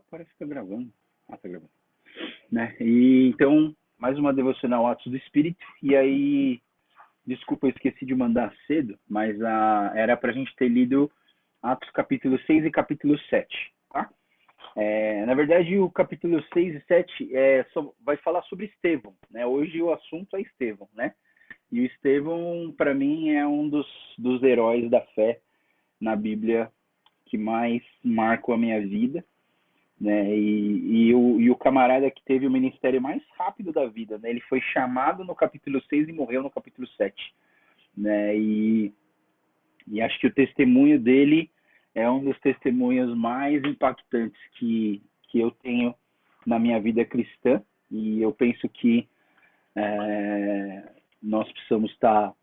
parece que tá gravando. Ah, tá gravando. Né? E então, mais uma devocional Atos do Espírito. E aí, desculpa, eu esqueci de mandar cedo, mas era pra gente ter lido Atos capítulo 6 e capítulo 7, tá? Na verdade, o capítulo 6 e 7 vai falar sobre Estevão, né? Hoje o assunto é Estevão, né? E o Estevão, para mim, é um dos heróis da fé na Bíblia que mais marcou a minha vida, né? E o camarada que teve o ministério mais rápido da vida, né? Ele foi chamado no capítulo 6 e morreu no capítulo 7, né? E acho que o testemunho dele é um dos testemunhos mais impactantes que eu tenho na minha vida cristã. E eu penso que nós precisamos estar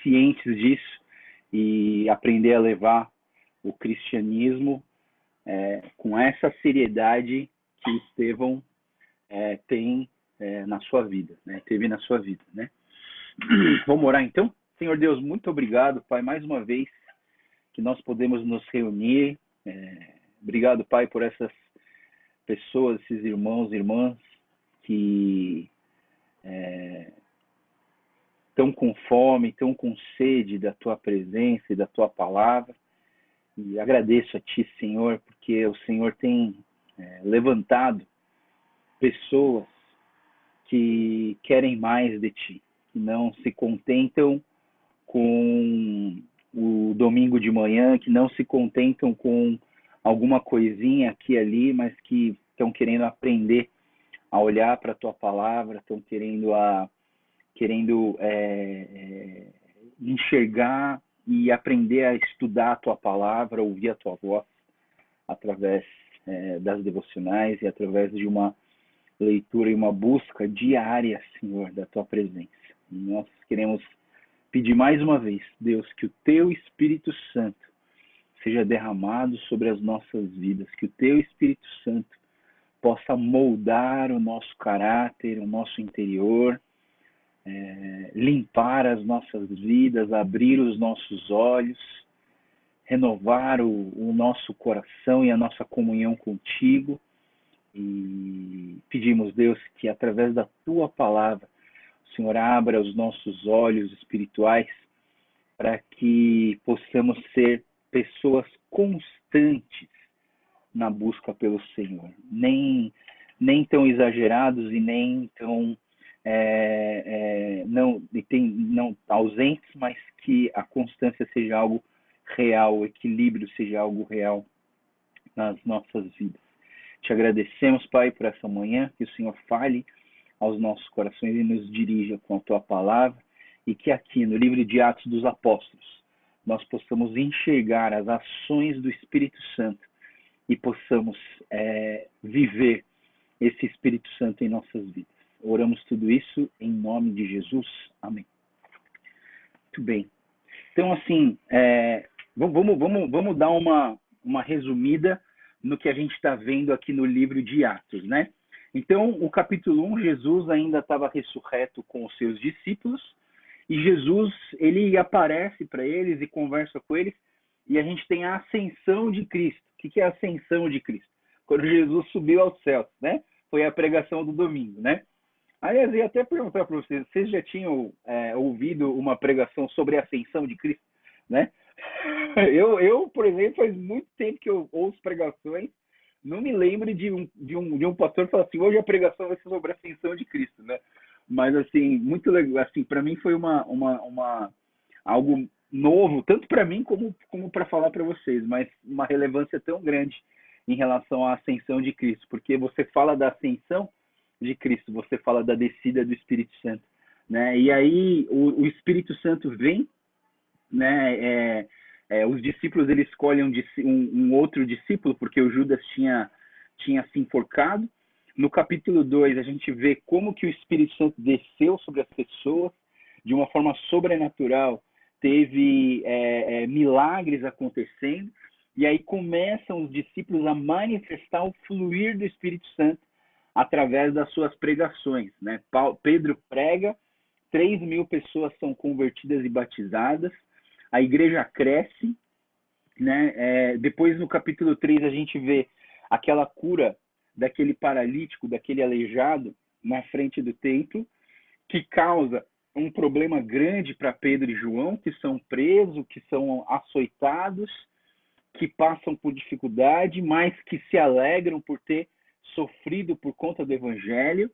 cientes disso e aprender a levar o cristianismo com essa seriedade que o Estevão tem na sua vida, né? Teve na sua vida, né? Vamos orar então? Senhor Deus, muito obrigado, Pai, mais uma vez que nós podemos nos reunir. Obrigado, Pai, por essas pessoas, esses irmãos e irmãs que estão com fome, estão com sede da Tua presença e da Tua palavra. E agradeço a Ti, Senhor, porque o Senhor tem levantado pessoas que querem mais de Ti, que não se contentam com o domingo de manhã, que não se contentam com alguma coisinha aqui e ali, mas que estão querendo aprender a olhar para a Tua palavra, estão querendo enxergar e aprender a estudar a Tua palavra, ouvir a Tua voz através das devocionais e através de uma leitura e uma busca diária, Senhor, da Tua presença. E nós queremos pedir mais uma vez, Deus, que o Teu Espírito Santo seja derramado sobre as nossas vidas, que o Teu Espírito Santo possa moldar o nosso caráter, o nosso interior, limpar as nossas vidas, abrir os nossos olhos, renovar o nosso coração e a nossa comunhão contigo. E pedimos, Deus, que através da Tua palavra, o Senhor abra os nossos olhos espirituais para que possamos ser pessoas constantes na busca pelo Senhor. Nem tão exagerados e nem tão não ausentes, mas que a constância seja algo real, o equilíbrio seja algo real nas nossas vidas. Te agradecemos, Pai, por essa manhã, que o Senhor fale aos nossos corações e nos dirija com a Tua palavra, e que aqui no livro de Atos dos Apóstolos nós possamos enxergar as ações do Espírito Santo e possamos viver esse Espírito Santo em nossas vidas. Oramos tudo isso em nome de Jesus. Amém. Muito bem. Então, assim, vamos dar uma resumida no que a gente está vendo aqui no livro de Atos, né? Então, o capítulo 1, Jesus ainda estava ressurreto com os seus discípulos, e Jesus, ele aparece para eles e conversa com eles, e a gente tem a ascensão de Cristo. O que é a ascensão de Cristo? Quando Jesus subiu aos céus, né? Foi a pregação do domingo, né? Aliás, eu ia até perguntar para vocês já tinham ouvido uma pregação sobre a ascensão de Cristo, né? Eu, por exemplo, faz muito tempo que eu ouço pregações, não me lembro de um pastor falar assim, hoje a pregação vai ser sobre a ascensão de Cristo, né? Mas, assim, muito legal, assim, para mim foi algo novo, tanto para mim como para falar para vocês, mas uma relevância tão grande em relação à ascensão de Cristo, porque você fala da ascensão de Cristo, você fala da descida do Espírito Santo, né? E aí o Espírito Santo vem, né? Os discípulos, eles escolhem um outro discípulo, porque o Judas tinha se enforcado. No capítulo 2, a gente vê como que o Espírito Santo desceu sobre as pessoas de uma forma sobrenatural, teve milagres acontecendo, e aí começam os discípulos a manifestar o fluir do Espírito Santo através das suas pregações, né? Pedro prega, 3.000 pessoas são convertidas e batizadas, a igreja cresce, né? Depois no capítulo 3 a gente vê aquela cura daquele paralítico, daquele aleijado na frente do templo, que causa um problema grande para Pedro e João, que são presos, que são açoitados, que passam por dificuldade, mas que se alegram por ter sofrido por conta do evangelho.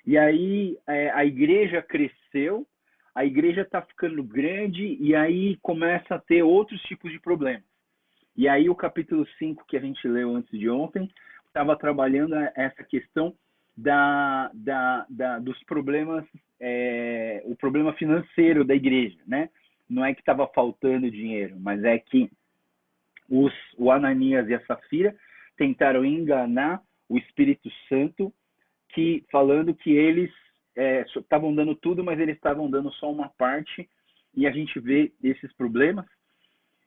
E aí a igreja cresceu, a igreja está ficando grande, e aí começa a ter outros tipos de problemas. E aí o capítulo 5 que a gente leu antes de ontem estava trabalhando essa questão dos problemas, o problema financeiro da igreja, né? Não é que estava faltando dinheiro, mas é que o Ananias e a Safira tentaram enganar o Espírito Santo, falando que eles estavam dando tudo, mas eles estavam dando só uma parte, e a gente vê esses problemas.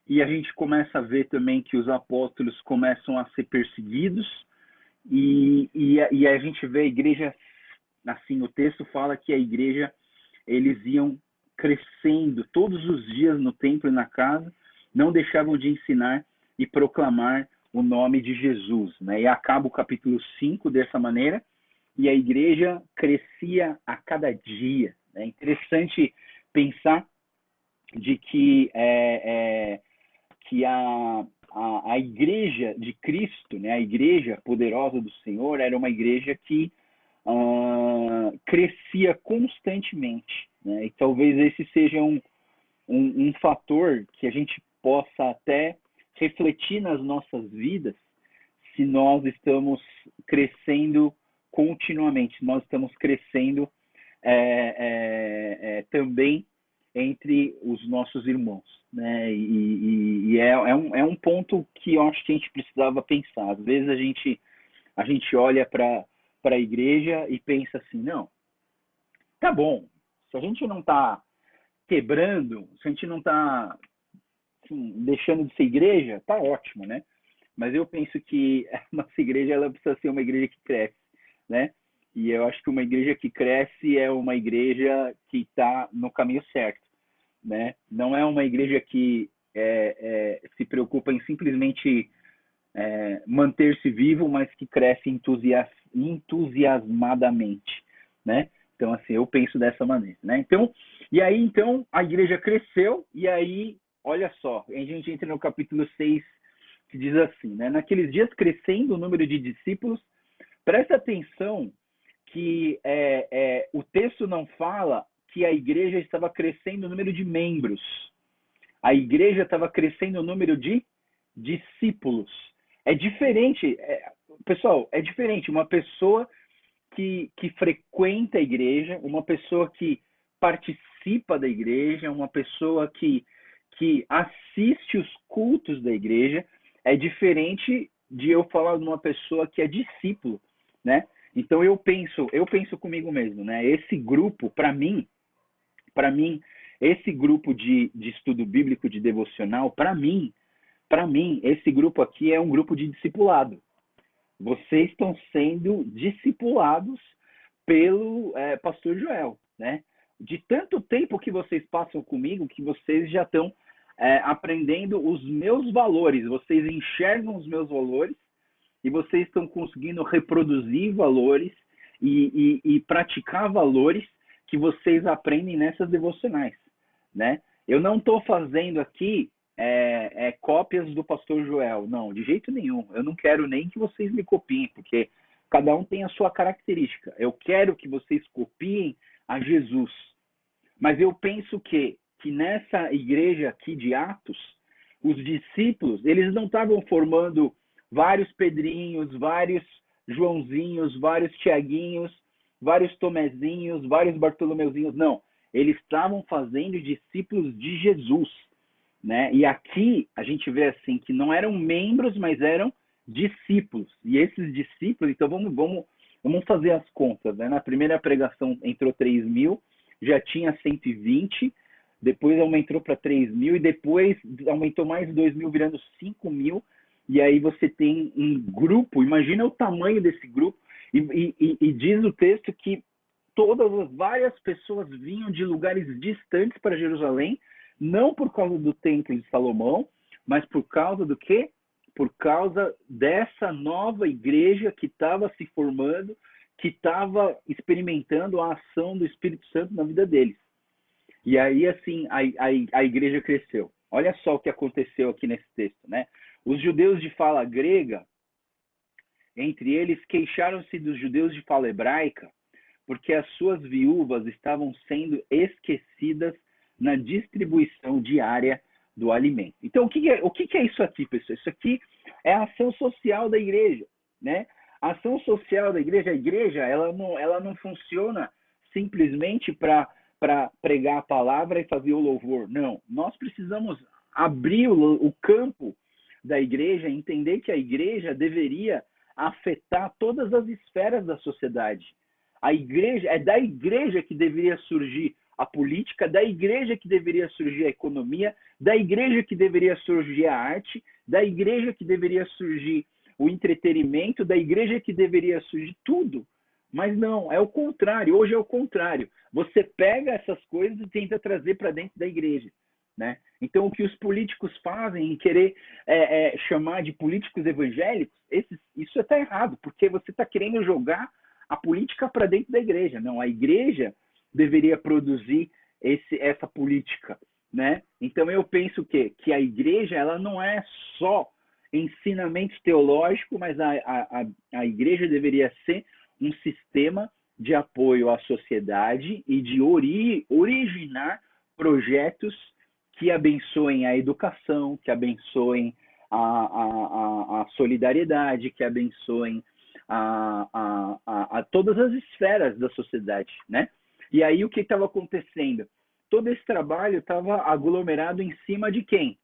E a gente começa a ver também que os apóstolos começam a ser perseguidos, e a gente vê a igreja, assim, o texto fala que a igreja, eles iam crescendo todos os dias no templo e na casa, não deixavam de ensinar e proclamar o nome de Jesus, né? E acaba o capítulo 5 dessa maneira, e a igreja crescia a cada dia. É interessante pensar de que a igreja de Cristo, né, a igreja poderosa do Senhor, era uma igreja que crescia constantemente, né? E talvez esse seja um fator que a gente possa até refletir nas nossas vidas, se nós estamos crescendo continuamente, se nós estamos crescendo também entre os nossos irmãos, né? E é um ponto que eu acho que a gente precisava pensar. Às vezes a gente olha para a igreja e pensa assim, não, tá bom, se a gente não está quebrando, se a gente não está assim, deixando de ser igreja, tá ótimo, né? Mas eu penso que a nossa igreja ela precisa ser uma igreja que cresce, né? E eu acho que uma igreja que cresce é uma igreja que está no caminho certo, né? Não é uma igreja que se preocupa em simplesmente manter-se vivo, mas que cresce entusiasmadamente, né? Então, assim, eu penso dessa maneira, né? Então, e aí, então, a igreja cresceu, e aí, olha só, a gente entra no capítulo 6, que diz assim, né? Naqueles dias, crescendo o número de discípulos, presta atenção que o texto não fala que a igreja estava crescendo o número de membros. A igreja estava crescendo o número de discípulos. É diferente, pessoal, é diferente. Uma pessoa que frequenta a igreja, uma pessoa que participa da igreja, uma pessoa que assiste os cultos da igreja, é diferente de eu falar de uma pessoa que é discípulo, né? Então eu penso comigo mesmo, né? Esse grupo, para mim, esse grupo de estudo bíblico, de devocional, para mim, esse grupo aqui é um grupo de discipulado. Vocês estão sendo discipulados pelo pastor Joel, né? De tanto tempo que vocês passam comigo, que vocês já estão aprendendo os meus valores, vocês enxergam os meus valores e vocês estão conseguindo reproduzir valores e praticar valores que vocês aprendem nessas devocionais, né? Eu não estou fazendo aqui cópias do pastor Joel, não, de jeito nenhum. Eu não quero nem que vocês me copiem, porque cada um tem a sua característica. Eu quero que vocês copiem a Jesus. Mas eu penso que nessa igreja aqui de Atos, os discípulos, eles não estavam formando vários Pedrinhos, vários Joãozinhos, vários Tiaguinhos, vários Tomezinhos, vários Bartolomeuzinhos, não. Eles estavam fazendo discípulos de Jesus, né? E aqui a gente vê assim que não eram membros, mas eram discípulos. E esses discípulos, então vamos fazer as contas, né? Na primeira pregação entrou 3.000, já tinha 120, depois aumentou para 3.000 e depois aumentou mais 2.000, virando 5.000. E aí você tem um grupo, imagina o tamanho desse grupo, e diz o texto que todas as várias pessoas vinham de lugares distantes para Jerusalém, não por causa do templo de Salomão, mas por causa do quê? Por causa dessa nova igreja que estava se formando, que estava experimentando a ação do Espírito Santo na vida deles. E aí, assim, a igreja cresceu. Olha só o que aconteceu aqui nesse texto, né? Os judeus de fala grega, entre eles, queixaram-se dos judeus de fala hebraica, porque as suas viúvas estavam sendo esquecidas na distribuição diária do alimento. Então, o que é isso aqui, pessoal? Isso aqui é a ação social da igreja, né? A ação social da igreja, ela não funciona simplesmente para pregar a palavra e fazer o louvor. Não, nós precisamos abrir o campo da igreja, entender que a igreja deveria afetar todas as esferas da sociedade. A igreja, é da igreja que deveria surgir a política, da igreja que deveria surgir a economia, da igreja que deveria surgir a arte, da igreja que deveria surgir o entretenimento, da igreja que deveria surgir tudo. Mas não, é o contrário. Hoje é o contrário. Você pega essas coisas e tenta trazer para dentro da igreja, né? Então, o que os políticos fazem em querer chamar de políticos evangélicos, isso está errado, porque você está querendo jogar a política para dentro da igreja. Não, a igreja deveria produzir essa política, né? Então, eu penso que a igreja ela não é só ensinamento teológico, mas a igreja deveria ser um sistema de apoio à sociedade e de originar projetos que abençoem a educação, que abençoem a solidariedade, que abençoem a todas as esferas da sociedade, né? E aí o que estava acontecendo? Todo esse trabalho estava aglomerado em cima de quem?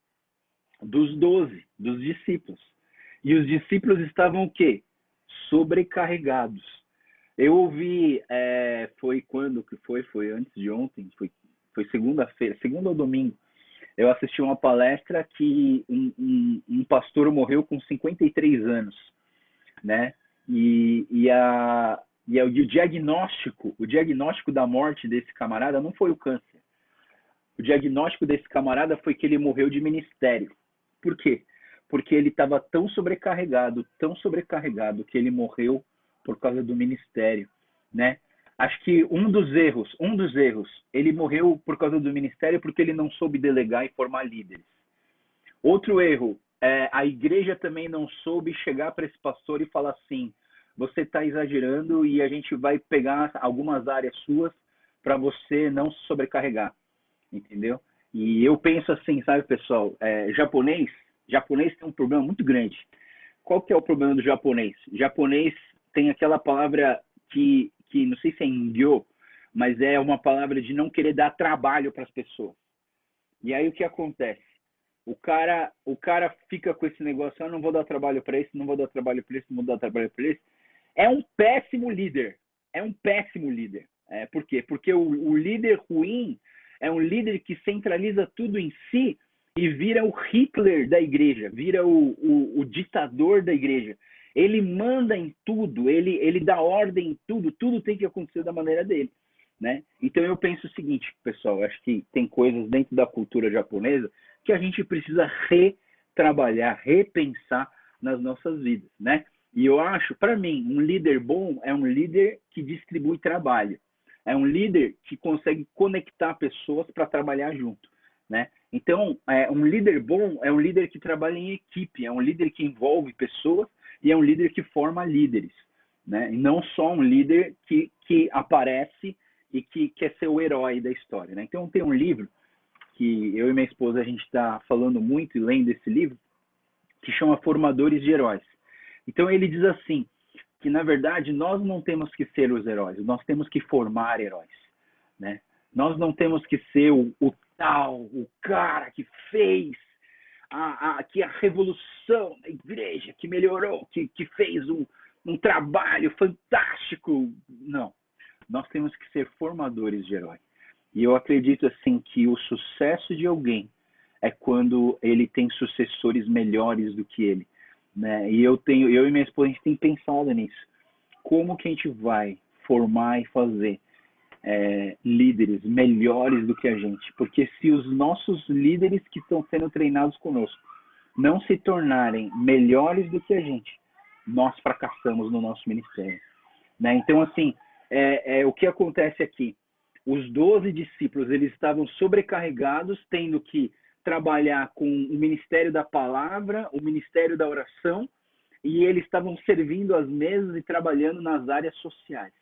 Dos 12, dos discípulos. E os discípulos estavam o quê? Sobrecarregados. Eu ouvi, foi quando que foi? Foi antes de ontem, foi segunda-feira, segunda ou domingo. Eu assisti uma palestra que um pastor morreu com 53 anos, né? E o diagnóstico da morte desse camarada não foi o câncer. O diagnóstico desse camarada foi que ele morreu de ministério. Por quê? Porque ele estava tão sobrecarregado, que ele morreu por causa do ministério, né? Acho que um dos erros, ele morreu por causa do ministério porque ele não soube delegar e formar líderes. Outro erro, a igreja também não soube chegar para esse pastor e falar assim: você está exagerando e a gente vai pegar algumas áreas suas para você não se sobrecarregar, entendeu? E eu penso assim, sabe, pessoal, japonês tem um problema muito grande. Qual que é o problema do japonês? O japonês tem aquela palavra que não sei se é ingyo, mas é uma palavra de não querer dar trabalho para as pessoas. E aí o que acontece? O cara fica com esse negócio: não vou dar trabalho para esse, não vou dar trabalho para esse, não vou dar trabalho para esse. É um péssimo líder. Por quê? Porque o líder ruim é um líder que centraliza tudo em si e vira o Hitler da igreja, vira o ditador da igreja. Ele manda em tudo, ele dá ordem em tudo tem que acontecer da maneira dele, né? Então eu penso o seguinte, pessoal, acho que tem coisas dentro da cultura japonesa que a gente precisa retrabalhar, repensar nas nossas vidas, né? E eu acho, para mim, um líder bom é um líder que distribui trabalho, é um líder que consegue conectar pessoas para trabalhar junto, né? Então, um líder bom é um líder que trabalha em equipe, é um líder que envolve pessoas e é um líder que forma líderes, né? E não só um líder que aparece e que quer ser o herói da história, né? Então, tem um livro que eu e minha esposa a gente está falando muito e lendo esse livro, que chama Formadores de Heróis. Então, ele diz assim, que na verdade nós não temos que ser os heróis, nós temos que formar heróis, né? Nós não temos que ser o cara que fez a revolução da igreja, que melhorou, que fez um trabalho fantástico. Não, nós temos que ser formadores de herói. E eu acredito assim que o sucesso de alguém é quando ele tem sucessores melhores do que ele, né? E eu e minha esposa, a gente tem pensado nisso. Como que a gente vai formar e fazer líderes melhores do que a gente? Porque se os nossos líderes que estão sendo treinados conosco não se tornarem melhores do que a gente, nós fracassamos no nosso ministério. Né? Então, assim, o que acontece aqui? Os 12 discípulos, eles estavam sobrecarregados, tendo que trabalhar com o ministério da palavra, o ministério da oração, e eles estavam servindo as mesas e trabalhando nas áreas sociais.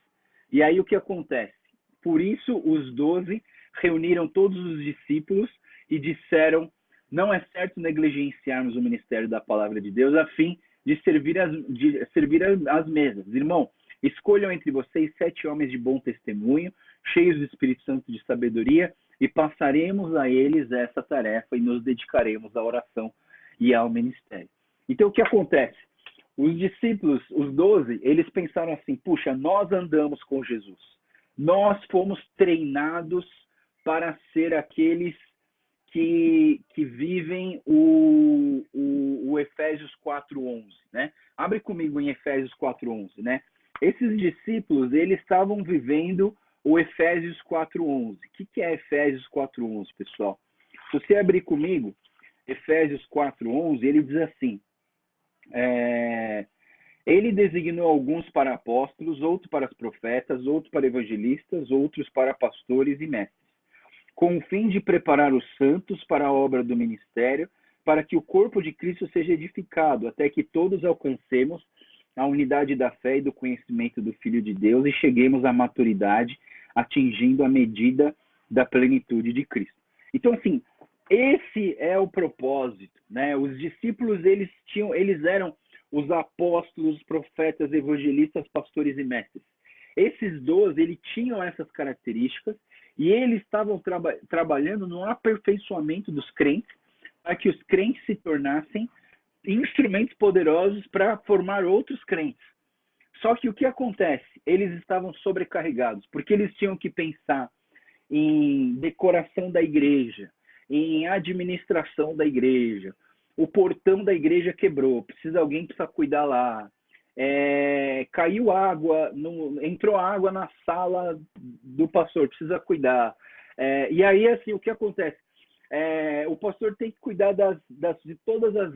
E aí o que acontece? Por isso os 12 reuniram todos os discípulos e disseram: não é certo negligenciarmos o ministério da palavra de Deus a fim de servir as mesas. Irmão, escolham entre vocês 7 homens de bom testemunho, cheios do Espírito Santo de sabedoria, e passaremos a eles essa tarefa e nos dedicaremos à oração e ao ministério. Então, o que acontece? Os discípulos, os 12, eles pensaram assim: puxa, nós andamos com Jesus. Nós fomos treinados para ser aqueles que vivem o Efésios 4:11, né? Abre comigo em Efésios 4:11, né? Esses discípulos, eles estavam vivendo o Efésios 4:11. O que é Efésios 4:11, pessoal? Se você abrir comigo, Efésios 4:11, ele diz assim: ele designou alguns para apóstolos, outros para profetas, outros para evangelistas, outros para pastores e mestres, com o fim de preparar os santos para a obra do ministério, para que o corpo de Cristo seja edificado, até que todos alcancemos a unidade da fé e do conhecimento do Filho de Deus e cheguemos à maturidade, atingindo a medida da plenitude de Cristo. Então, assim, esse é o propósito, né? Os discípulos, eles eram os apóstolos, profetas, evangelistas, pastores e mestres. Esses 12, eles tinham essas características e eles estavam trabalhando no aperfeiçoamento dos crentes, para que os crentes se tornassem instrumentos poderosos para formar outros crentes. Só que o que acontece? Eles estavam sobrecarregados, porque eles tinham que pensar em decoração da igreja, em administração da igreja. O portão da igreja quebrou, alguém precisa cuidar lá. Caiu água, entrou água na sala do pastor, precisa cuidar. E aí, assim, o que acontece? O pastor tem que cuidar de todas as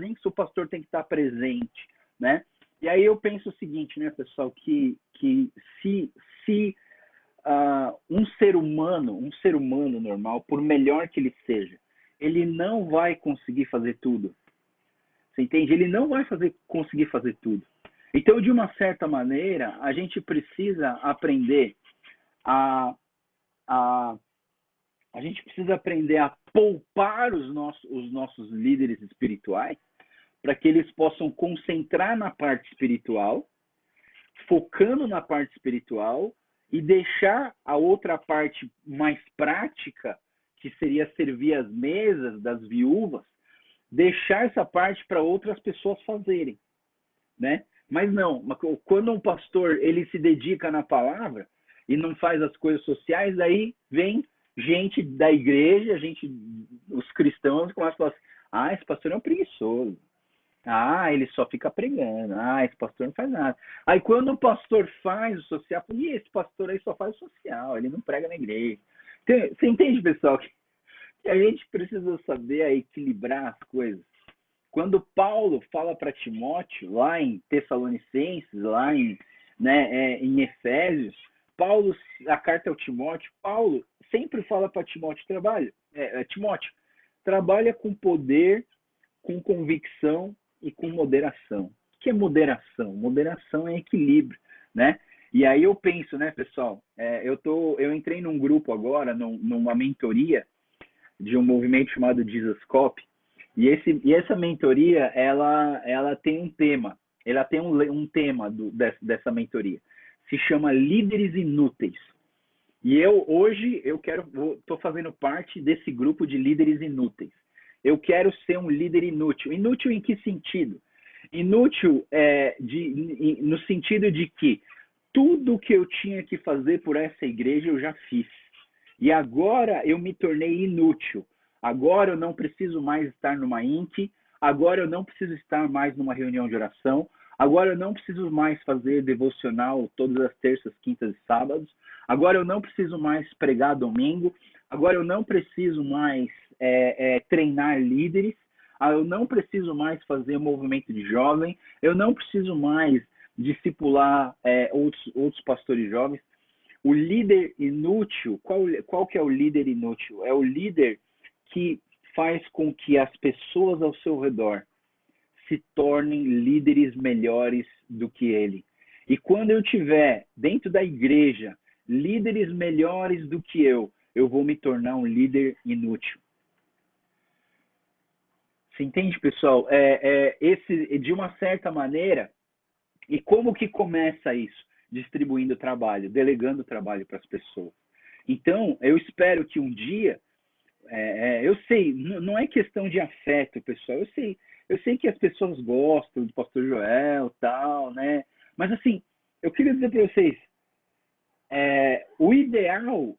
incs o pastor tem que estar presente, né? E aí eu penso o seguinte, né, pessoal, que se um ser humano normal, por melhor que ele seja, ele não vai conseguir fazer tudo. Você entende? Ele não vai conseguir fazer tudo. Então, de uma certa maneira, a gente precisa aprender a poupar os nossos líderes espirituais para que eles possam concentrar na parte espiritual, focando na parte espiritual e deixar a outra parte mais prática, que seria servir as mesas das viúvas, deixar essa parte para outras pessoas fazerem, né? Mas não, quando um pastor ele se dedica na palavra e não faz as coisas sociais, aí vem gente da igreja, os cristãos começam a falar assim: esse pastor é um preguiçoso. Ele só fica pregando. Esse pastor não faz nada. Aí quando o pastor faz o social, esse pastor aí só faz o social, ele não prega na igreja. Você entende, pessoal, que a gente precisa saber equilibrar as coisas. Quando Paulo fala para Timóteo, lá em Tessalonicenses, lá em Efésios, a carta ao Timóteo, Paulo sempre fala para Timóteo: Timóteo, trabalha com poder, com convicção e com moderação. O que é moderação? Moderação é equilíbrio, né? E aí eu penso, né, pessoal, eu entrei num grupo agora, numa mentoria de um movimento chamado Jesus Cop, e essa mentoria, ela tem um tema, ela tem um tema dessa mentoria, se chama Líderes Inúteis. E hoje estou fazendo parte desse grupo de líderes inúteis. Eu quero ser um líder inútil. Inútil em que sentido? Inútil no sentido de que tudo que eu tinha que fazer por essa igreja eu já fiz. E agora eu me tornei inútil. Agora eu não preciso mais estar numa INC. Agora eu não preciso estar mais numa reunião de oração. Agora eu não preciso mais fazer devocional todas as terças, quintas e sábados. Agora eu não preciso mais pregar domingo. Agora eu não preciso mais treinar líderes. eu não preciso mais fazer movimento de jovem, eu não preciso mais discipular outros pastores jovens. O líder inútil, qual que é o líder inútil? É o líder que faz com que as pessoas ao seu redor se tornem líderes melhores do que ele. E quando eu tiver dentro da igreja líderes melhores do que eu vou me tornar um líder inútil. Você entende, pessoal? De uma certa maneira, e como que começa isso? Distribuindo o trabalho, delegando o trabalho para as pessoas. Então, eu espero que um dia, eu sei, não é questão de afeto, pessoal, eu sei que as pessoas gostam do pastor Joel e tal, né? Mas assim, eu queria dizer para vocês, o ideal,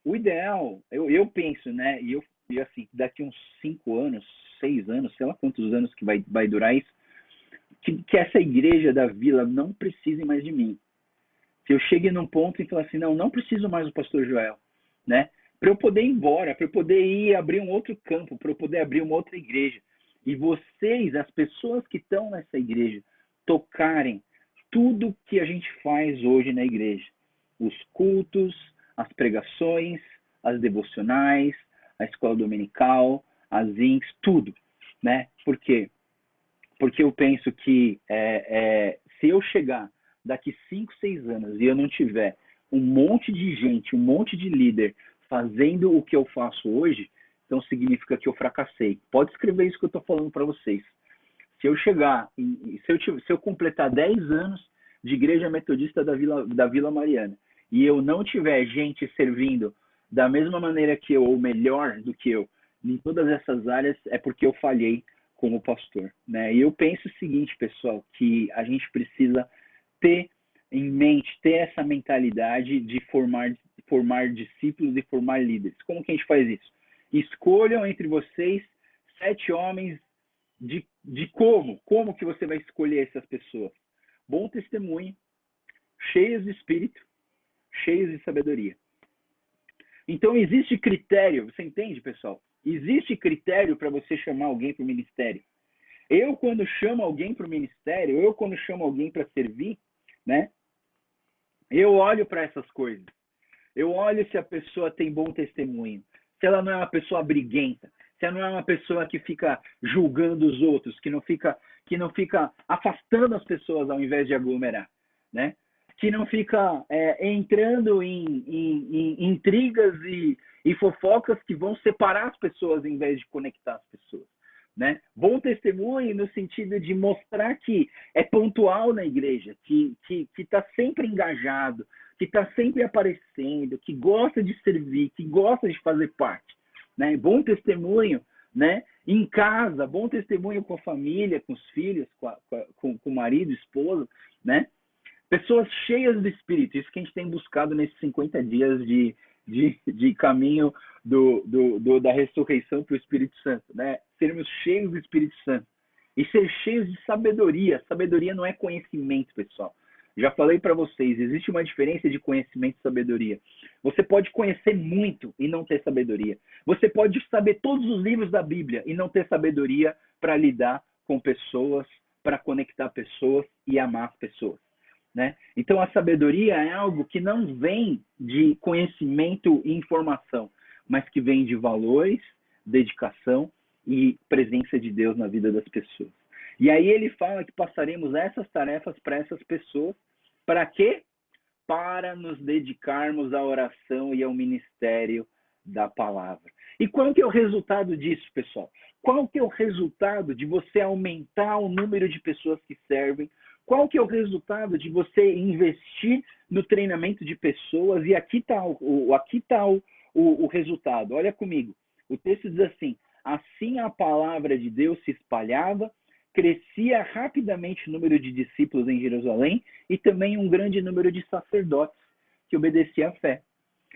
eu penso, né? E assim, daqui uns 5 anos, 6 anos, sei lá quantos anos que vai durar isso, que essa igreja da vila não precise mais de mim. Que eu chegue num ponto e fale assim, não preciso mais do pastor Joel, né? Para eu poder ir embora, para eu poder ir abrir um outro campo, para eu poder abrir uma outra igreja. E vocês, as pessoas que estão nessa igreja, tocarem tudo que a gente faz hoje na igreja. Os cultos, as pregações, as devocionais, a escola dominical, as INCs, tudo, né? Por quê? Porque eu penso que se eu chegar daqui 5, 6 anos e eu não tiver um monte de gente, um monte de líder fazendo o que eu faço hoje, então significa que eu fracassei. Pode escrever isso que eu estou falando para vocês. Se eu chegar, se eu completar 10 anos de Igreja Metodista da Vila Mariana e eu não tiver gente servindo da mesma maneira que eu, ou melhor do que eu, em todas essas áreas, é porque eu falhei como pastor, né? E eu penso o seguinte, pessoal, que a gente precisa ter em mente, ter essa mentalidade de formar discípulos e formar líderes. Como que a gente faz isso? Escolham entre vocês 7 homens de como que você vai escolher essas pessoas. Bom testemunho, cheios de espírito, cheios de sabedoria. Então existe critério, você entende, pessoal? Existe critério para você chamar alguém para o ministério. Eu, quando chamo alguém para o ministério, eu, quando chamo alguém para servir, né? Eu olho para essas coisas. Eu olho se a pessoa tem bom testemunho, se ela não é uma pessoa briguenta, se ela não é uma pessoa que fica julgando os outros, que não fica afastando as pessoas ao invés de aglomerar, né? Que não fica entrando em intrigas e fofocas que vão separar as pessoas em vez de conectar as pessoas. Né? Bom testemunho no sentido de mostrar que é pontual na igreja, que está sempre engajado, que está sempre aparecendo, que gosta de servir, que gosta de fazer parte. Né? Bom testemunho, né? Em casa, bom testemunho com a família, com os filhos, com o marido, esposa, né? Pessoas cheias do Espírito, isso que a gente tem buscado nesses 50 dias de caminho da ressurreição para o Espírito Santo, né? Sermos cheios do Espírito Santo e ser cheios de sabedoria. Sabedoria não é conhecimento, pessoal. Já falei para vocês, existe uma diferença de conhecimento e sabedoria. Você pode conhecer muito e não ter sabedoria. Você pode saber todos os livros da Bíblia e não ter sabedoria para lidar com pessoas, para conectar pessoas e amar as pessoas. Né? Então, a sabedoria é algo que não vem de conhecimento e informação, mas que vem de valores, dedicação e presença de Deus na vida das pessoas. E aí ele fala que passaremos essas tarefas para essas pessoas. Para quê? Para nos dedicarmos à oração e ao ministério da palavra. E qual que é o resultado disso, pessoal? Qual que é o resultado de você aumentar o número de pessoas que servem? Qual que é o resultado de você investir no treinamento de pessoas? E aqui está o resultado. Olha comigo. O texto diz assim: assim a palavra de Deus se espalhava, crescia rapidamente o número de discípulos em Jerusalém e também um grande número de sacerdotes que obedeciam à fé.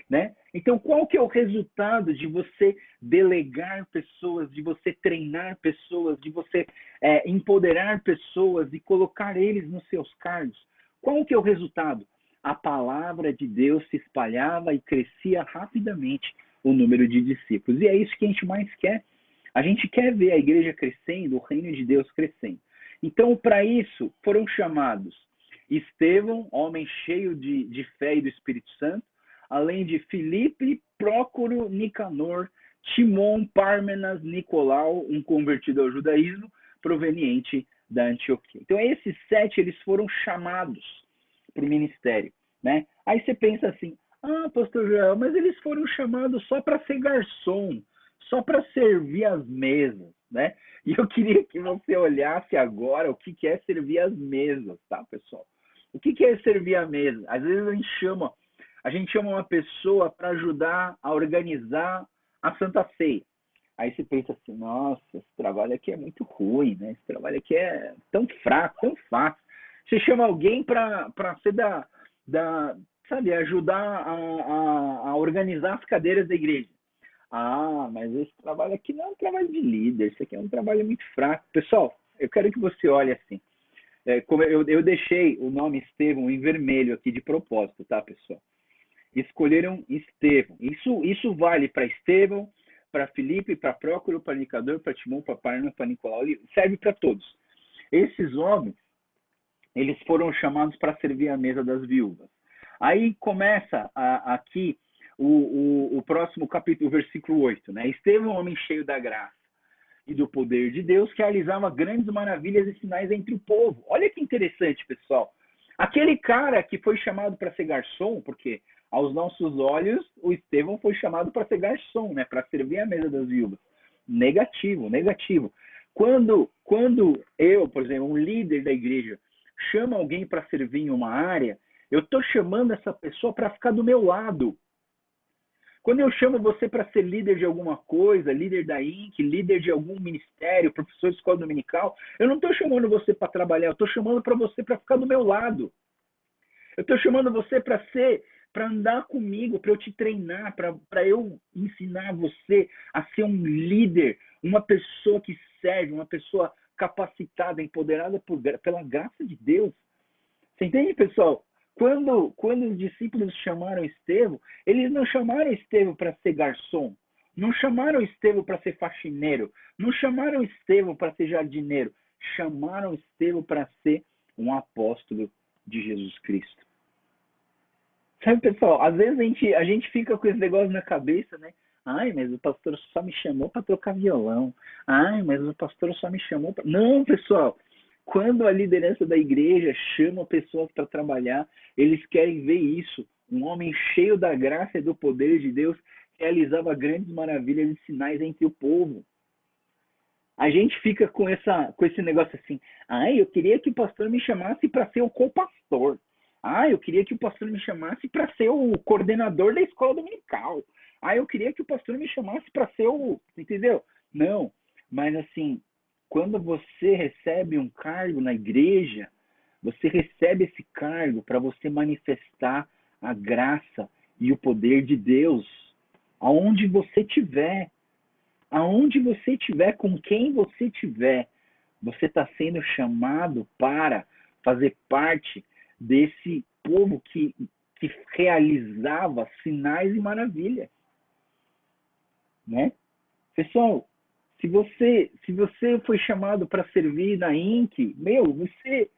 Né? Então, qual que é o resultado de você delegar pessoas, de você treinar pessoas, de você empoderar pessoas e colocar eles nos seus cargos? Qual que é o resultado? A palavra de Deus se espalhava e crescia rapidamente o número de discípulos. E é isso que a gente mais quer. A gente quer ver a igreja crescendo, o reino de Deus crescendo. Então, para isso, foram chamados Estevão, homem cheio de fé e do Espírito Santo, além de Filipe, Prócoro, Nicanor, Timon, Pármenas, Nicolau, um convertido ao judaísmo, proveniente da Antioquia. Então, esses 7, eles foram chamados para o ministério, né? Aí você pensa assim, pastor Joel, mas eles foram chamados só para ser garçom, só para servir as mesas, né? E eu queria que você olhasse agora o que é servir as mesas, tá, pessoal? O que é servir a mesa? Às vezes a gente chama uma pessoa para ajudar a organizar a Santa Ceia. Aí você pensa assim, nossa, esse trabalho aqui é muito ruim, né? Esse trabalho aqui é tão fraco, tão fácil. Você chama alguém para ser sabe, ajudar a organizar as cadeiras da igreja. Mas esse trabalho aqui não é um trabalho de líder, isso aqui é um trabalho muito fraco. Pessoal, eu quero que você olhe assim. Como eu deixei o nome Estevão em vermelho aqui de propósito, tá, pessoal? Escolheram Estevão. Isso vale para Estevão, para Filipe, para Prócoro, para Nicador, para Timão, para Pármenas, para Nicolau, serve para todos. Esses homens, eles foram chamados para servir a mesa das viúvas. Aí começa aqui o próximo capítulo, versículo 8, né? Estevão, homem cheio da graça e do poder de Deus, que realizava grandes maravilhas e sinais entre o povo. Olha que interessante, pessoal. Aquele cara que foi chamado para ser garçom, porque aos nossos olhos o Estevão foi chamado para ser garçom, né? Para servir a mesa das viúvas. Negativo, negativo. Quando eu, por exemplo, um líder da igreja, chama alguém para servir em uma área, eu estou chamando essa pessoa para ficar do meu lado. Quando eu chamo você para ser líder de alguma coisa, líder da INC, líder de algum ministério, professor de escola dominical, eu não estou chamando você para trabalhar, eu estou chamando para você para ficar do meu lado. Eu estou chamando você para andar comigo, para eu te treinar, para eu ensinar você a ser um líder, uma pessoa que serve, uma pessoa capacitada, empoderada pela graça de Deus. Você entende, pessoal? Quando os discípulos chamaram Estevão, eles não chamaram Estevão para ser garçom, não chamaram Estevão para ser faxineiro, não chamaram Estevão para ser jardineiro, chamaram Estevão para ser um apóstolo de Jesus Cristo. Sabe, pessoal, às vezes a gente fica com esse negócio na cabeça, né? Mas o pastor só me chamou para tocar violão. Mas o pastor só me chamou para... Não, pessoal, quando a liderança da igreja chama pessoas para trabalhar, eles querem ver isso. Um homem cheio da graça e do poder de Deus realizava grandes maravilhas e sinais entre o povo. A gente fica com esse negócio assim, eu queria que o pastor me chamasse para ser o co-pastor. Eu queria que o pastor me chamasse para ser o coordenador da escola dominical. Eu queria que o pastor me chamasse para ser entendeu? Não, mas assim, quando você recebe um cargo na igreja, você recebe esse cargo para você manifestar a graça e o poder de Deus aonde você estiver. Aonde você estiver, com quem você estiver, você está sendo chamado para fazer parte desse povo que realizava sinais e maravilhas. Né? Pessoal, se você foi chamado para servir na INC, você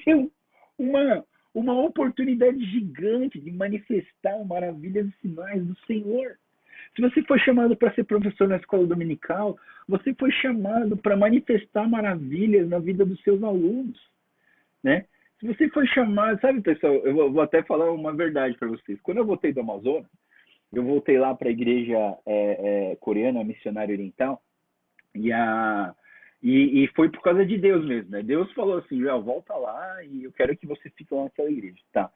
tem uma oportunidade gigante de manifestar maravilhas e sinais do Senhor. Se você foi chamado para ser professor na escola dominical, você foi chamado para manifestar maravilhas na vida dos seus alunos, né? Se você foi chamado, sabe, pessoal, eu vou até falar uma verdade para vocês. Quando eu voltei do Amazonas, eu voltei lá para a igreja coreana, missionária oriental, e foi por causa de Deus mesmo, né? Deus falou assim, Joel, volta lá e eu quero que você fique lá naquela igreja, tá?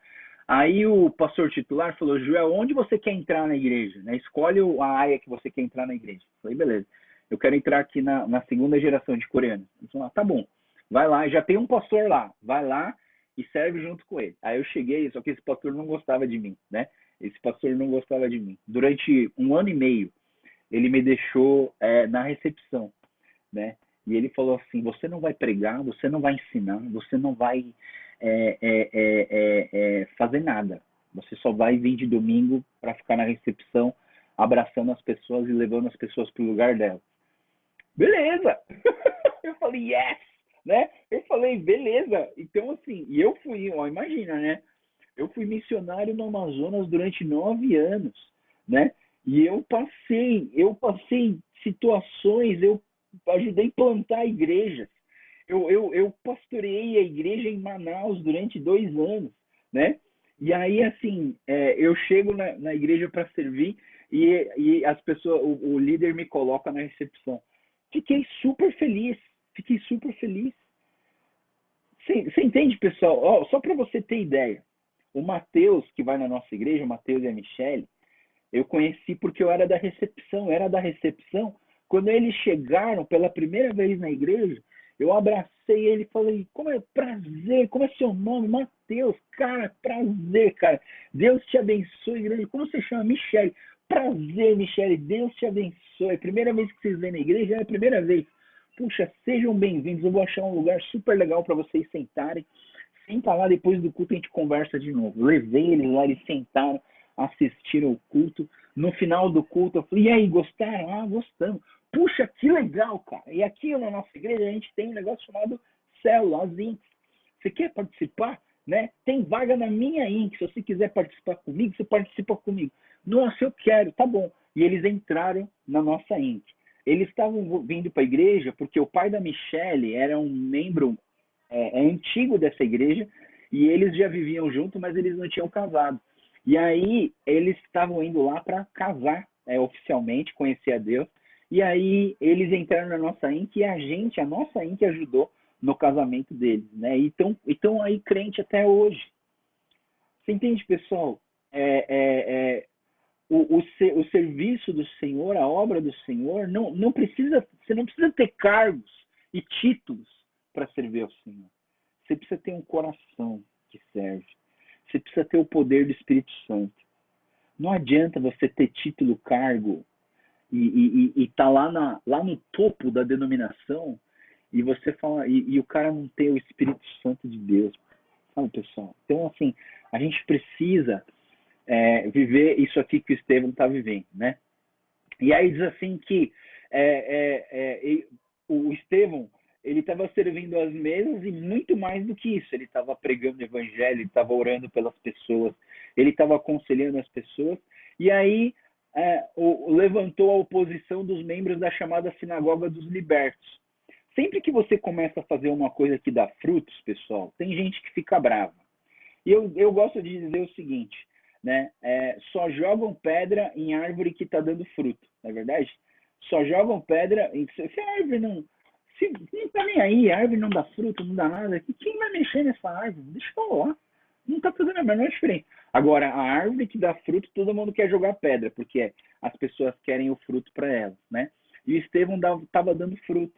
Aí o pastor titular falou, Joel, onde você quer entrar na igreja? Né? Escolhe a área que você quer entrar na igreja. Eu falei, beleza. Eu quero entrar aqui na segunda geração de coreanos. Ele falou, tá bom. Vai lá, já tem um pastor lá. Vai lá e serve junto com ele. Aí eu cheguei, só que esse pastor não gostava de mim, né? Esse pastor não gostava de mim. Durante 1 ano e meio, ele me deixou na recepção, né? E ele falou assim, você não vai pregar, você não vai ensinar, você não vai fazer nada. Você só vai vir de domingo para ficar na recepção, abraçando as pessoas e levando as pessoas para o lugar delas. Beleza! Eu falei, yes! Né? Eu falei, beleza! Então, assim, e eu fui, ó, imagina, né? Eu fui missionário no Amazonas durante 9 anos, né? E eu passei situações, eu ajudei a plantar igrejas. Eu pastoreei a igreja em Manaus durante 2 anos, né? E aí, assim, eu chego na igreja para servir e as pessoas, o líder me coloca na recepção. Fiquei super feliz, fiquei super feliz. Você entende, pessoal? Ó, só para você ter ideia, o Matheus, que vai na nossa igreja, o Matheus e a Michelle, eu conheci porque eu era da recepção. Quando eles chegaram pela primeira vez na igreja, eu abracei ele e falei, como é prazer, como é seu nome? Matheus, cara, prazer, cara. Deus te abençoe, igreja. Como você chama? Michele. Prazer, Michele, Deus te abençoe. Primeira vez que vocês vêm na igreja, é a primeira vez. Puxa, sejam bem-vindos. Eu vou achar um lugar super legal para vocês sentarem. Senta lá, depois do culto a gente conversa de novo. Levei eles lá, eles sentaram, assistiram o culto. No final do culto, eu falei, e aí, gostaram? Ah, gostamos. Puxa, que legal, cara. E aqui na nossa igreja a gente tem um negócio chamado célula, as INCs. Você quer participar? Né? Tem vaga na minha INC. Se você quiser participar comigo, você participa comigo. Nossa, eu quero, tá bom. E eles entraram na nossa INC. Eles estavam vindo para a igreja porque o pai da Michelle era um membro antigo dessa igreja e eles já viviam junto, mas eles não tinham casado. E aí eles estavam indo lá para casar oficialmente, conhecer a Deus. E aí eles entraram na nossa INC e a nossa INC ajudou no casamento deles, né? E estão aí crente até hoje. Você entende, pessoal? É, é, é, o serviço do Senhor, a obra do Senhor, não precisa, você não precisa ter cargos e títulos para servir ao Senhor. Você precisa ter um coração que serve. Você precisa ter o poder do Espírito Santo. Não adianta você ter título, cargo e tá lá no topo da denominação e você fala e o cara não ter o Espírito Santo de Deus, sabe, pessoal? Então, assim, a gente precisa viver isso aqui que o Estevão está vivendo, né? E aí diz assim que o Estevão ele estava servindo as mesas e muito mais do que isso. Ele estava pregando o evangelho, ele estava orando pelas pessoas, ele estava aconselhando as pessoas. E aí levantou a oposição dos membros da chamada Sinagoga dos Libertos. Sempre que você começa a fazer uma coisa que dá frutos, pessoal, tem gente que fica brava. E eu gosto de dizer o seguinte, né? Só jogam pedra em árvore que está dando fruto, não é verdade? Só jogam pedra em... Se a árvore não... Se não está nem aí, a árvore não dá fruto, não dá nada, quem vai mexer nessa árvore? Deixa eu lá. Não está fazendo a menor diferença. Agora, a árvore que dá fruto, todo mundo quer jogar pedra, porque as pessoas querem o fruto para elas, né? E o Estevão estava dando fruto.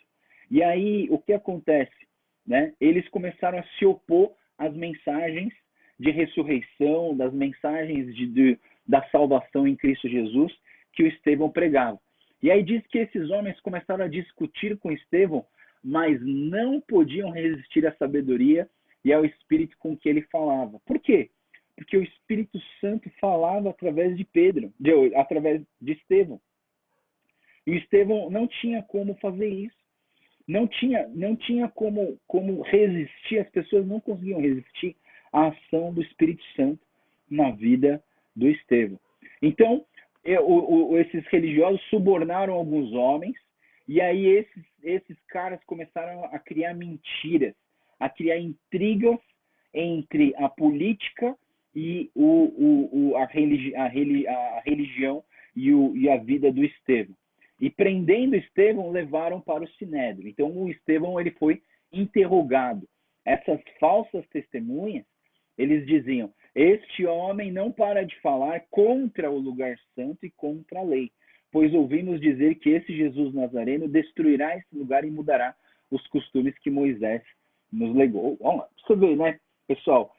E aí, o que acontece? Né? Eles começaram a se opor às mensagens de ressurreição, das mensagens da salvação em Cristo Jesus que o Estevão pregava. E aí diz que esses homens começaram a discutir com Estevão, mas não podiam resistir à sabedoria e ao espírito com que ele falava. Por quê? Porque o Espírito Santo falava através de através de Estevão. E o Estevão não tinha como fazer isso. Não tinha como resistir, as pessoas não conseguiam resistir à ação do Espírito Santo na vida do Estevão. Então, esses religiosos subornaram alguns homens, e aí esses caras começaram a criar mentiras, a criar intrigas entre a política e a religião e a vida do Estevão. E prendendo Estevão, levaram para o Sinédrio. Então o Estevão ele foi interrogado. Essas falsas testemunhas, eles diziam: este homem não para de falar contra o lugar santo e contra a lei, pois ouvimos dizer que esse Jesus Nazareno destruirá esse lugar e mudará os costumes que Moisés nos legou. Bom, você vê, né, pessoal?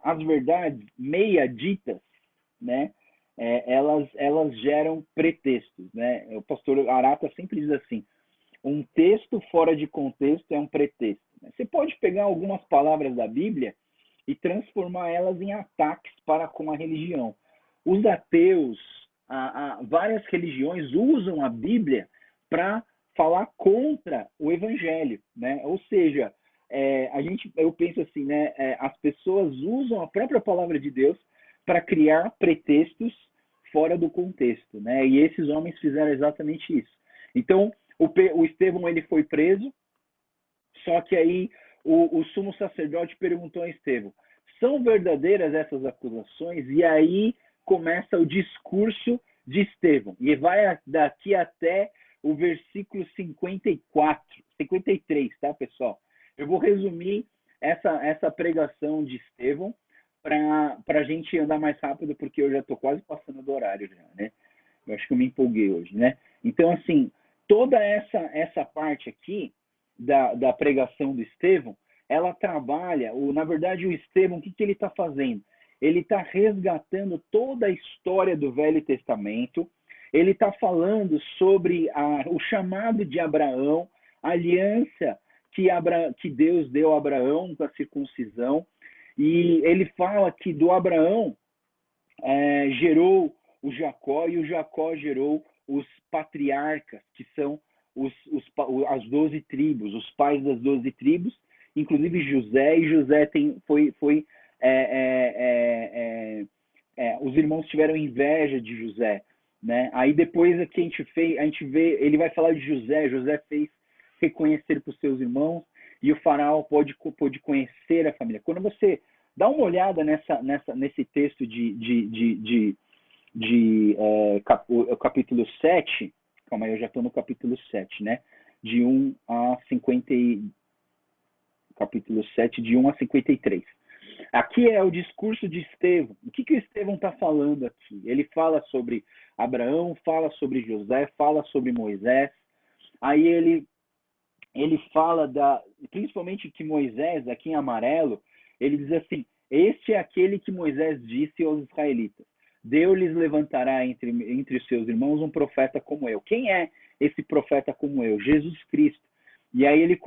As verdades meia ditas, né? Elas geram pretextos, né? O pastor Arata sempre diz assim: um texto fora de contexto é um pretexto. Você pode pegar algumas palavras da Bíblia e transformar elas em ataques para com a religião. Os ateus, várias religiões usam a Bíblia para falar contra o evangelho, né? Ou seja, eu penso assim, né? As pessoas usam a própria palavra de Deus para criar pretextos fora do contexto, né? E esses homens fizeram exatamente isso. Então, o Estevão ele foi preso, só que aí o sumo sacerdote perguntou a Estevão: são verdadeiras essas acusações? E aí começa o discurso de Estevão. E vai daqui até o versículo 53, tá, pessoal? Eu vou resumir essa pregação de Estevão para a gente andar mais rápido, porque eu já estou quase passando do horário já, né? Eu acho que eu me empolguei hoje, né? Então, assim, toda essa parte aqui da pregação do Estevão, ela trabalha, na verdade, o Estevão, o que ele está fazendo? Ele está resgatando toda a história do Velho Testamento, ele está falando sobre o chamado de Abraão, a aliança que Deus deu a Abraão com a circuncisão, e ele fala que do Abraão gerou o Jacó, e o Jacó gerou os patriarcas, que são as 12 tribos, os pais das 12 tribos, inclusive José, e José os irmãos tiveram inveja de José, né? Aí depois aqui a gente vê, ele vai falar de José fez reconhecer para os seus irmãos, e o faraó pôde conhecer a família. Quando você dá uma olhada nesse texto capítulo 7, calma aí, eu já estou no capítulo 7, né? De 1 a 50, capítulo 7, de 1 a 53. Aqui é o discurso de Estevão. O que o Estevão está falando aqui? Ele fala sobre Abraão, fala sobre José, fala sobre Moisés. Aí ele fala principalmente que Moisés, aqui em amarelo, ele diz assim: este é aquele que Moisés disse aos israelitas: Deus lhes levantará entre os seus irmãos um profeta como eu. Quem é esse profeta como eu? Jesus Cristo. E aí ele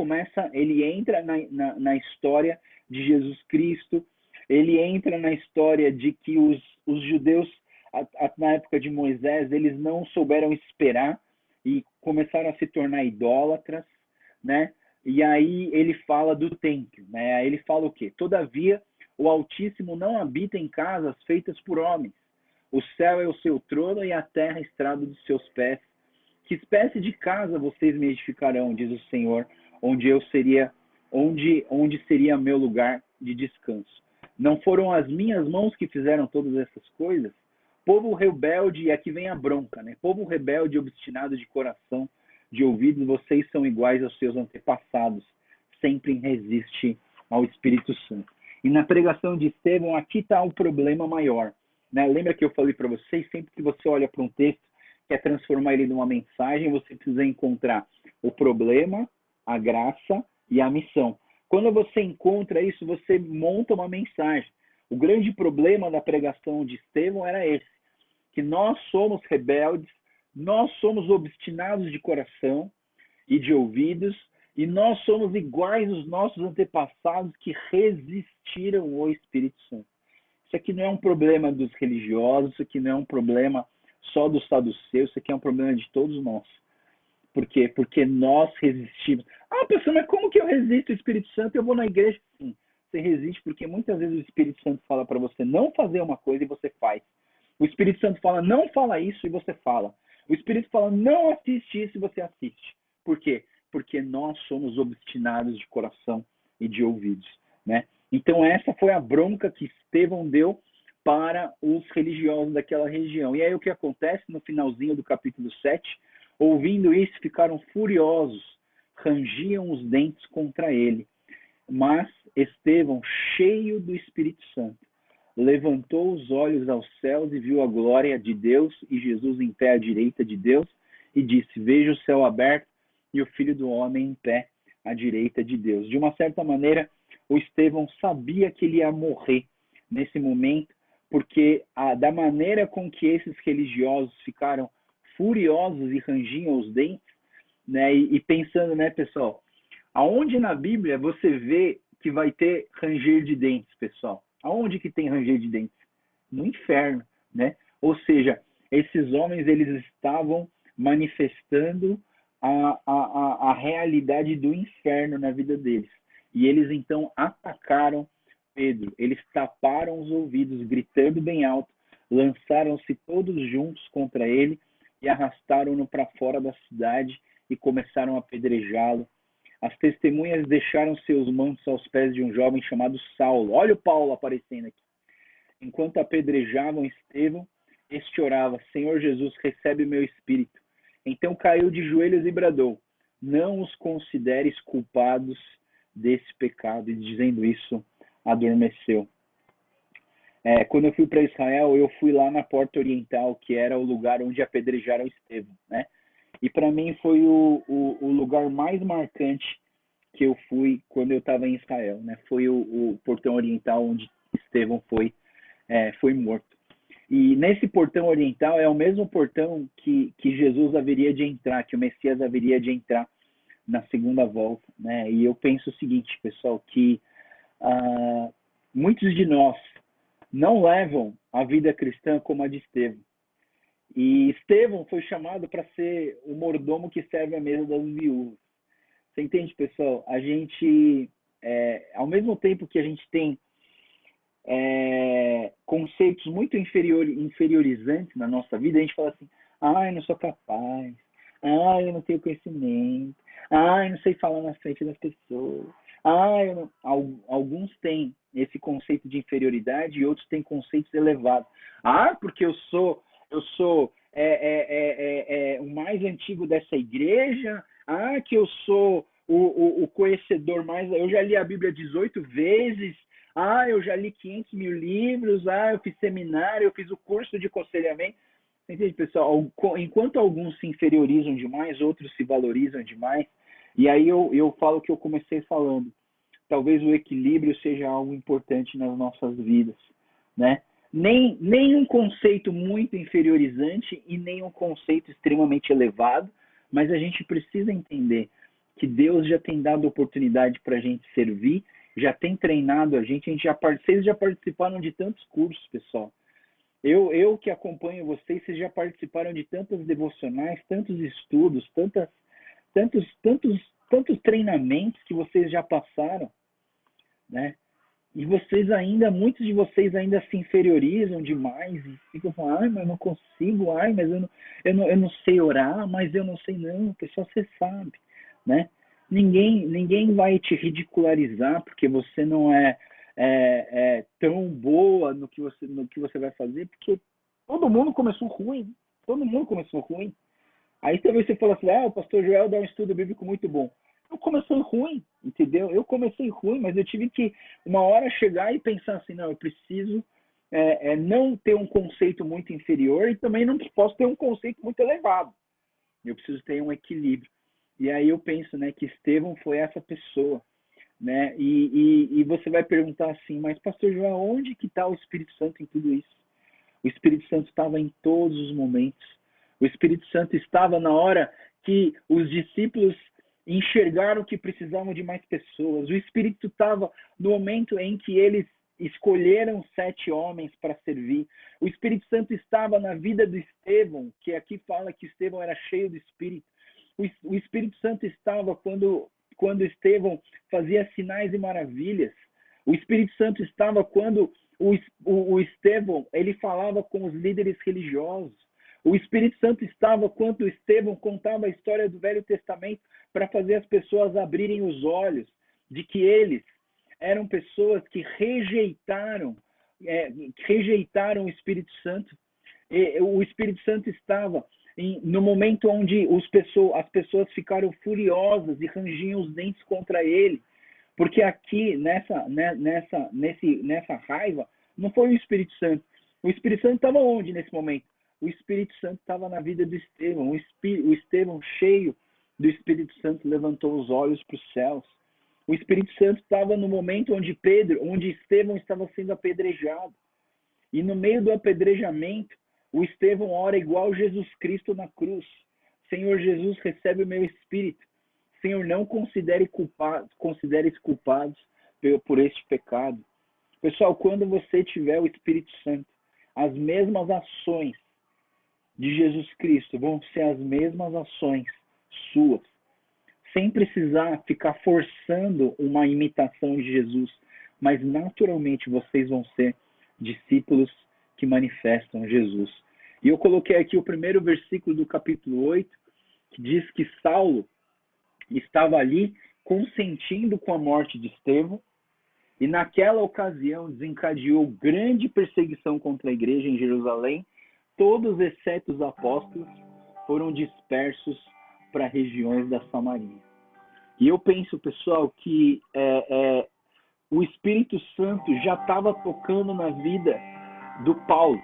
entra na história de Jesus Cristo, ele entra na história de que os judeus, na época de Moisés, eles não souberam esperar e começaram a se tornar idólatras, né? E aí ele fala do templo, né? Aí ele fala o quê? Todavia, o Altíssimo não habita em casas feitas por homens. O céu é o seu trono e a terra a estrada dos seus pés. Que espécie de casa vocês me edificarão, diz o Senhor, onde seria meu lugar de descanso? Não foram as minhas mãos que fizeram todas essas coisas? Povo rebelde, e aqui vem a bronca, né? Povo rebelde, obstinado de coração, de ouvidos, vocês são iguais aos seus antepassados, sempre resiste ao Espírito Santo. E na pregação de Estevão, aqui está o problema maior, né? Lembra que eu falei para vocês, sempre que você olha para um texto, quer transformar ele numa mensagem, você precisa encontrar o problema, a graça e a missão. Quando você encontra isso, você monta uma mensagem. O grande problema da pregação de Estevão era esse, que nós somos rebeldes, nós somos obstinados de coração e de ouvidos, e nós somos iguais aos nossos antepassados que resistiram ao Espírito Santo. Isso aqui não é um problema dos religiosos, isso aqui não é um problema só dos saduceus, isso aqui é um problema de todos nós. Por quê? Porque nós resistimos. Ah, pessoal, mas como que eu resisto ao Espírito Santo? Eu vou na igreja? Sim, você resiste porque muitas vezes o Espírito Santo fala para você não fazer uma coisa e você faz. O Espírito Santo fala, não fala isso e você fala. O Espírito fala, não assiste isso e você assiste. Por quê? Porque nós somos obstinados de coração e de ouvidos, né? Então essa foi a bronca que Estevão deu para os religiosos daquela região. E aí o que acontece no finalzinho do capítulo 7, ouvindo isso, ficaram furiosos, rangiam os dentes contra ele. Mas Estevão, cheio do Espírito Santo, levantou os olhos aos céus e viu a glória de Deus e Jesus em pé à direita de Deus e disse: veja o céu aberto e o Filho do Homem em pé à direita de Deus. De uma certa maneira, o Estevão sabia que ele ia morrer nesse momento, porque da maneira com que esses religiosos ficaram furiosos e rangiam os dentes, né? E pensando, né, pessoal, aonde na Bíblia você vê que vai ter ranger de dentes, pessoal? Aonde que tem ranger de dentes? No inferno, né? Ou seja, esses homens, eles estavam manifestando a realidade do inferno na vida deles. E eles então atacaram Pedro. Eles taparam os ouvidos, gritando bem alto, lançaram-se todos juntos contra ele e arrastaram-no para fora da cidade e começaram a apedrejá-lo. As testemunhas deixaram seus mantos aos pés de um jovem chamado Saulo. Olha o Paulo aparecendo aqui. Enquanto apedrejavam Estevão, este orava: Senhor Jesus, recebe meu espírito. Então caiu de joelhos e bradou: não os consideres culpados desse pecado. E dizendo isso, adormeceu. Quando eu fui para Israel, eu fui lá na Porta Oriental, que era o lugar onde apedrejaram Estevão, né? E para mim foi o lugar mais marcante que eu fui quando eu estava em Israel, né? Foi o Portão Oriental onde Estevão foi morto. E nesse Portão Oriental é o mesmo portão que Jesus haveria de entrar, que o Messias haveria de entrar na segunda volta, né? E eu penso o seguinte, pessoal, que muitos de nós não levam a vida cristã como a de Estevão. E Estevão foi chamado para ser o mordomo que serve à mesa das viúvas. Você entende, pessoal? A gente, ao mesmo tempo que a gente tem conceitos muito inferiorizantes na nossa vida, a gente fala assim: eu não sou capaz, eu não tenho conhecimento, eu não sei falar na frente das pessoas, Alguns têm esse conceito de inferioridade e outros têm conceitos elevados. Porque eu sou o mais antigo dessa igreja, que eu sou o conhecedor mais... Eu já li a Bíblia 18 vezes, eu já li 500 mil livros, eu fiz seminário, eu fiz o curso de aconselhamento. Entende, pessoal? Enquanto alguns se inferiorizam demais, outros se valorizam demais. E aí eu falo que eu comecei falando. Talvez o equilíbrio seja algo importante nas nossas vidas, né? Nem um conceito muito inferiorizante e nem um conceito extremamente elevado, mas a gente precisa entender que Deus já tem dado oportunidade para a gente servir, já tem treinado a gente vocês já participaram de tantos cursos, pessoal. Eu que acompanho vocês já participaram de tantos devocionais, tantos estudos, tantos treinamentos que vocês já passaram, né? E muitos de vocês ainda se inferiorizam demais e ficam falando: mas eu não consigo, mas eu não sei orar, mas eu não sei. Não, pessoal, você sabe, né? Ninguém vai te ridicularizar porque você não é tão boa no que você vai fazer, porque todo mundo começou ruim, Aí talvez você fala assim: o pastor Joel dá um estudo bíblico muito bom. Eu comecei ruim, entendeu? Eu comecei ruim, mas eu tive que uma hora chegar e pensar assim: não, eu preciso não ter um conceito muito inferior e também não posso ter um conceito muito elevado. Eu preciso ter um equilíbrio. E aí eu penso, né, que Estevão foi essa pessoa, né? E você vai perguntar assim: mas pastor Joel, onde que está o Espírito Santo em tudo isso? O Espírito Santo estava em todos os momentos. O Espírito Santo estava na hora que os discípulos enxergaram que precisavam de mais pessoas. O Espírito estava no momento em que eles escolheram 7 homens para servir. O Espírito Santo estava na vida do Estevão, que aqui fala que Estevão era cheio do Espírito. O Espírito Santo estava quando Estevão fazia sinais e maravilhas. O Espírito Santo estava quando o Estevão ele falava com os líderes religiosos. O Espírito Santo estava quando Estevão contava a história do Velho Testamento para fazer as pessoas abrirem os olhos de que eles eram pessoas que rejeitaram o Espírito Santo. O Espírito Santo estava no momento onde as pessoas ficaram furiosas e rangiam os dentes contra ele. Porque aqui, nessa raiva, não foi o Espírito Santo. O Espírito Santo estava onde nesse momento? O Espírito Santo estava na vida do Estevão. O Estevão, cheio do Espírito Santo, levantou os olhos para os céus. O Espírito Santo estava no momento onde Estevão estava sendo apedrejado. E no meio do apedrejamento, o Estevão ora igual Jesus Cristo na cruz: Senhor Jesus, recebe o meu espírito. Senhor, não consideres culpados por este pecado. Pessoal, quando você tiver o Espírito Santo, as mesmas ações de Jesus Cristo vão ser as mesmas ações suas, sem precisar ficar forçando uma imitação de Jesus, mas naturalmente vocês vão ser discípulos que manifestam Jesus. E eu coloquei aqui o primeiro versículo do capítulo 8, que diz que Saulo estava ali consentindo com a morte de Estevão, e naquela ocasião desencadeou grande perseguição contra a igreja em Jerusalém. Todos, exceto os apóstolos, foram dispersos para regiões da Samaria. E eu penso, pessoal, que o Espírito Santo já estava tocando na vida do Paulo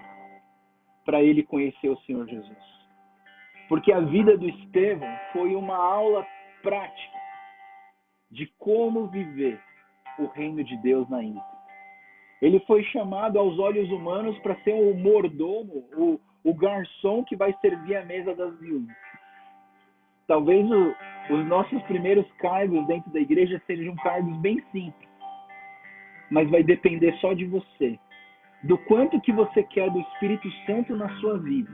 para ele conhecer o Senhor Jesus. Porque a vida do Estevão foi uma aula prática de como viver o reino de Deus na Índia. Ele foi chamado aos olhos humanos para ser o mordomo, o garçom que vai servir a mesa das viúvas. Talvez os nossos primeiros cargos dentro da igreja sejam cargos bem simples, mas vai depender só de você, do quanto que você quer do Espírito Santo na sua vida,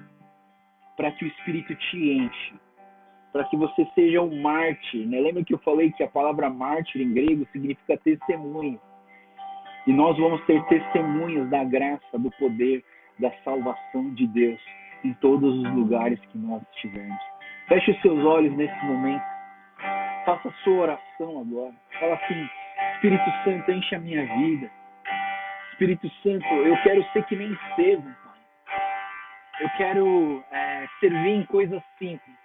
para que o Espírito te enche, para que você seja um mártir, né? Lembra que eu falei que a palavra mártir em grego significa testemunho? E nós vamos ser testemunhas da graça, do poder, da salvação de Deus em todos os lugares que nós estivermos. Feche os seus olhos nesse momento. Faça a sua oração agora. Fala assim: Espírito Santo, enche a minha vida. Espírito Santo, eu quero ser que nem Estevão, Pai. Eu quero servir em coisas simples.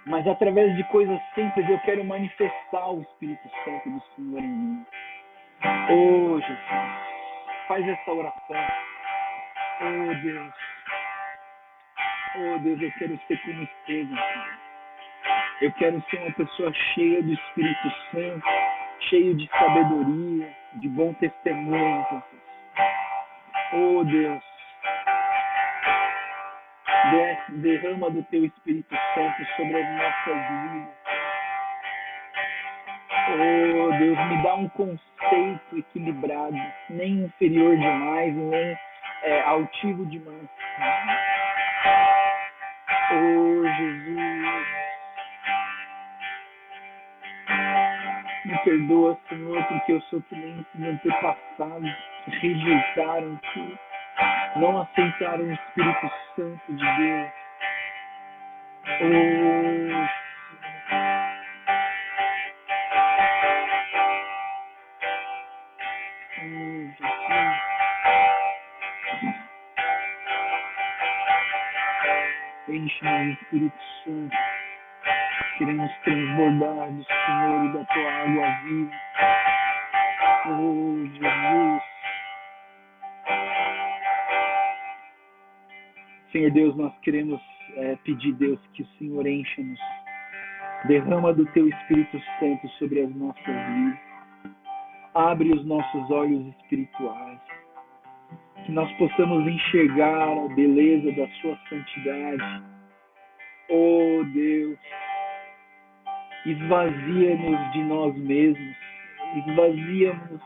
Mas através de coisas simples eu quero manifestar o Espírito Santo do Senhor em mim. Oh, Jesus, faz essa oração. Oh, Deus. Oh, Deus, eu quero ser como Estevão, Pai. Eu quero ser uma pessoa cheia do Espírito Santo, cheio de sabedoria, de bom testemunho, Jesus. Oh, Deus. Derrama do teu Espírito Santo sobre as nossas vidas. Oh, Deus, me dá um conceito equilibrado, nem inferior demais, nem altivo demais. Oh, Jesus. Me perdoa, Senhor, porque eu sou que nem esses antepassados que rejeitaram, que não aceitaram o Espírito Santo de Deus. Oh, enche-nos do Espírito Santo. Queremos transbordar do Senhor e da tua água viva. Oh, Jesus. Senhor Deus, nós queremos pedir, Deus, que o Senhor encha-nos. Derrama do teu Espírito Santo sobre as nossas vidas. Abre os nossos olhos espirituais. Que nós possamos enxergar a beleza da sua santidade. Oh, Deus. Esvazia-nos de nós mesmos. Esvazia-nos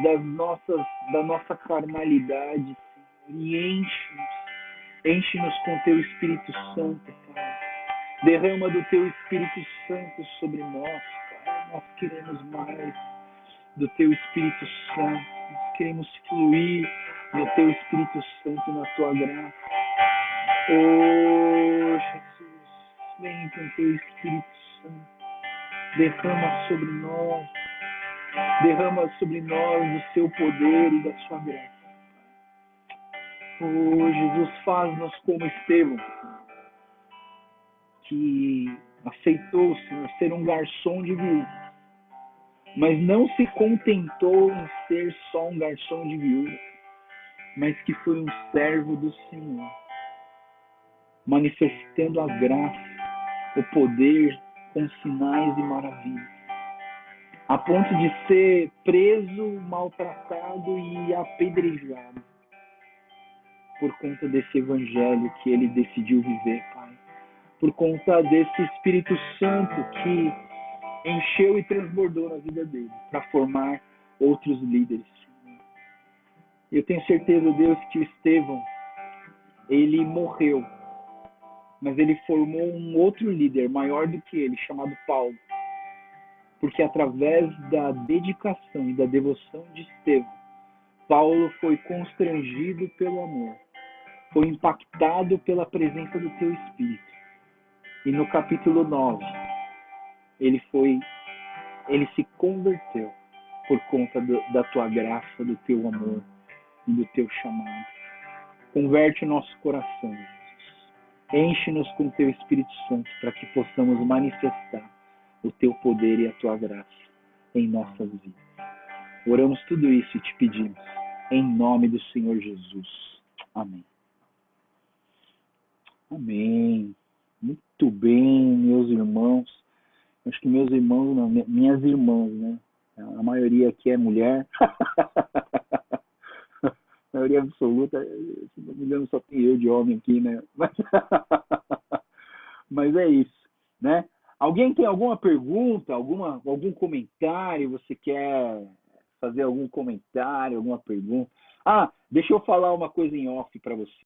da nossa carnalidade, Senhor. E enche-nos. Enche-nos com teu Espírito Santo, Pai. Derrama do teu Espírito Santo sobre nós, Pai. Nós queremos mais do teu Espírito Santo. Nós queremos fluir no teu Espírito Santo, na tua graça. Oh, Jesus, vem com teu Espírito Santo. Derrama sobre nós. Derrama sobre nós o seu poder e da sua graça. Oh, Jesus, faz-nos como Estevão, que aceitou, Senhor, ser um garçom de viúva, mas não se contentou em ser só um garçom de viúva, mas que foi um servo do Senhor, manifestando a graça, o poder com sinais e maravilhas, a ponto de ser preso, maltratado e apedrejado por conta desse evangelho que ele decidiu viver, Pai. Por conta desse Espírito Santo que encheu e transbordou na vida dele para formar outros líderes. Eu tenho certeza, Deus, que o Estevão, ele morreu mas ele formou um outro líder maior do que ele, chamado Paulo. Porque através da dedicação e da devoção de Estevão, Paulo foi constrangido pelo amor, foi impactado pela presença do teu Espírito. E no capítulo 9, ele se converteu por conta da tua graça, do teu amor e do teu chamado. Converte o nosso coração, Jesus. Enche-nos com o teu Espírito Santo para que possamos manifestar o teu poder e a tua graça em nossas vidas. Oramos tudo isso e te pedimos em nome do Senhor Jesus. Amém. Amém. Muito bem, meus irmãos. Acho que meus irmãos, não, minhas irmãs, né? A maioria aqui é mulher. A maioria absoluta, se não me engano, só tem eu de homem aqui, né? Mas é isso, né? Alguém tem alguma pergunta, algum comentário? Você quer fazer algum comentário, alguma pergunta? Ah, deixa eu falar uma coisa em off para você.